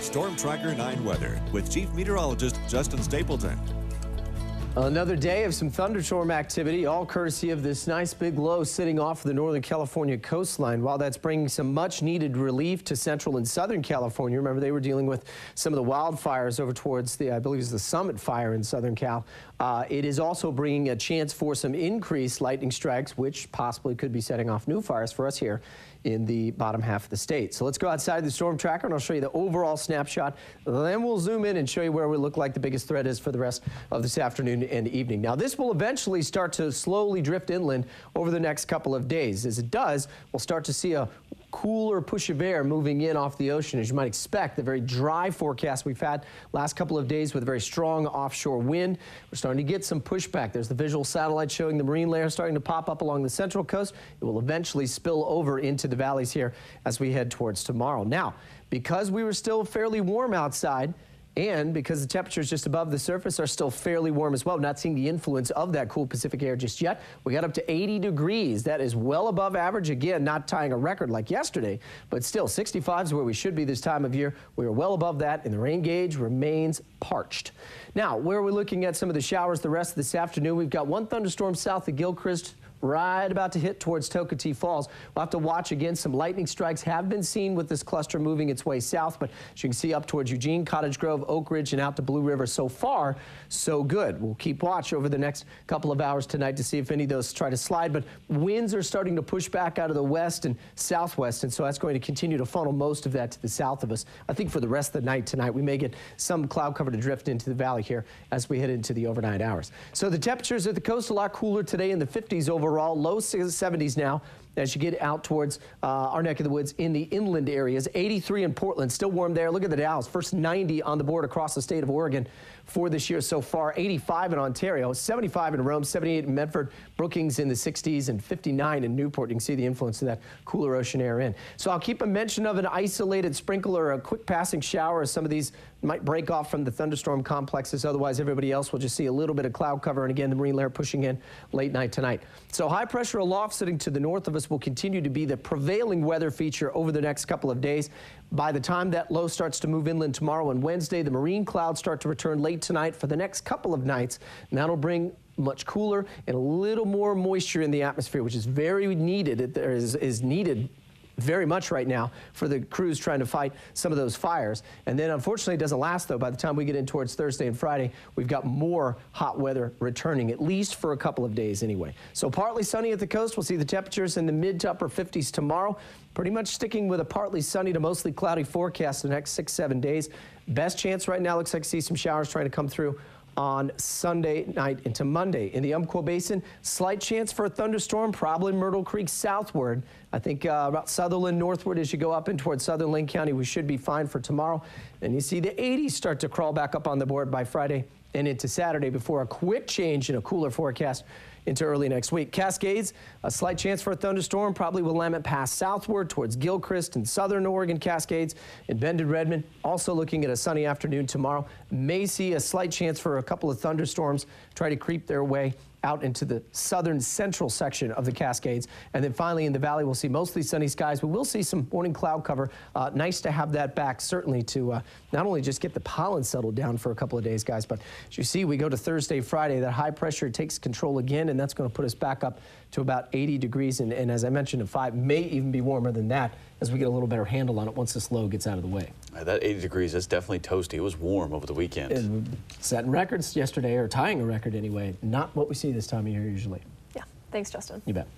Storm Tracker 9 weather with Chief Meteorologist Justin Stapleton. Another day of some thunderstorm activity, all courtesy of this nice big low sitting off the Northern California coastline. While that's bringing some much needed relief to Central and Southern California, remember they were dealing with some of the wildfires over towards the, I believe it's the Summit fire in Southern Cal. It is also bringing a chance for some increased lightning strikes, which possibly could be setting off new fires for us here in the bottom half of the state. So let's go outside the storm tracker and I'll show you the overall snapshot. Then we'll zoom in and show you where we look like the biggest threat is for the rest of this afternoon and evening. Now this will eventually start to slowly drift inland over the next couple of days. As it does, we'll start to see a cooler push of air moving in off the ocean. As you might expect, the very dry forecast we've had last couple of days with a very strong offshore wind. We're starting to get some pushback. There's the visual satellite showing the marine layer starting to pop up along the central coast. It will eventually spill over into the valleys here as we head towards tomorrow. Now, because we were still fairly warm outside, and because the temperatures just above the surface are still fairly warm as well, not seeing the influence of that cool Pacific air just yet. We got up to 80 degrees. That is well above average. Again, not tying a record like yesterday, but still 65 is where we should be this time of year. We are well above that, and the rain gauge remains parched. Now, where are we looking at some of the showers the rest of this afternoon? We've got one thunderstorm south of Gilchrist, right about to hit towards Tocatee Falls. We'll have to watch again. Some lightning strikes have been seen with this cluster moving its way south, but as you can see up towards Eugene, Cottage Grove, Oak Ridge, and out to Blue River. So far, so good. We'll keep watch over the next couple of hours tonight to see if any of those try to slide, but winds are starting to push back out of the west and southwest, and so that's going to continue to funnel most of that to the south of us. I think for the rest of the night tonight, we may get some cloud cover to drift into the valley here as we head into the overnight hours. So the temperatures at the coast a lot cooler today, in the 50s overall. Low 70s now as you get out towards our neck of the woods in the inland areas. 83 in Portland, still warm there. Look at the Dows, first 90 on the board across the state of Oregon for this year so far. 85 in Ontario, 75 in Rome, 78 in Medford, Brookings in the 60s, and 59 in Newport. You can see the influence of that cooler ocean air in. So I'll keep a mention of an isolated sprinkle or a quick passing shower as some of these might break off from the thunderstorm complexes. Otherwise, everybody else will just see a little bit of cloud cover, and again, the marine layer pushing in late night tonight. So high pressure aloft sitting to the north of us will continue to be the prevailing weather feature over the next couple of days. By the time that low starts to move inland tomorrow and Wednesday, the marine clouds start to return late tonight for the next couple of nights, and that'll bring much cooler and a little more moisture in the atmosphere, which is very needed. There is needed very much right now for the crews trying to fight some of those fires. And then unfortunately it doesn't last though. By the time we get in towards Thursday and Friday, we've got more hot weather returning, at least for a couple of days anyway. So partly sunny at the coast. We'll see the temperatures in the mid to upper 50s tomorrow. Pretty much sticking with a partly sunny to mostly cloudy forecast the next 6-7 days. Best chance right now looks like to see some showers trying to come through on Sunday night into Monday. In the Umpqua Basin, slight chance for a thunderstorm, probably Myrtle Creek southward. I think about Sutherland northward as you go up in towards southern Lane County, we should be fine for tomorrow. And you see the 80s start to crawl back up on the board by Friday and into Saturday before a quick change in a cooler forecast into early next week. Cascades, a slight chance for a thunderstorm, probably Willamette Pass southward towards Gilchrist and southern Oregon Cascades. In Bend and Redmond, also looking at a sunny afternoon tomorrow. May see a slight chance for a couple of thunderstorms try to creep their way out into the southern central section of the Cascades. And then finally in the valley, we'll see mostly sunny skies. We will see some morning cloud cover. Nice to have that back, certainly to not only just get the pollen settled down for a couple of days, guys, but as you see, we go to Thursday, Friday, that high pressure takes control again, and that's going to put us back up to about 80 degrees. And as I mentioned, at 5, may even be warmer than that as we get a little better handle on it once this low gets out of the way. That 80 degrees, that's definitely toasty. It was warm over the weekend. Setting records yesterday, or tying a record anyway. Not what we see this time of year usually. Yeah, thanks, Justin. You bet.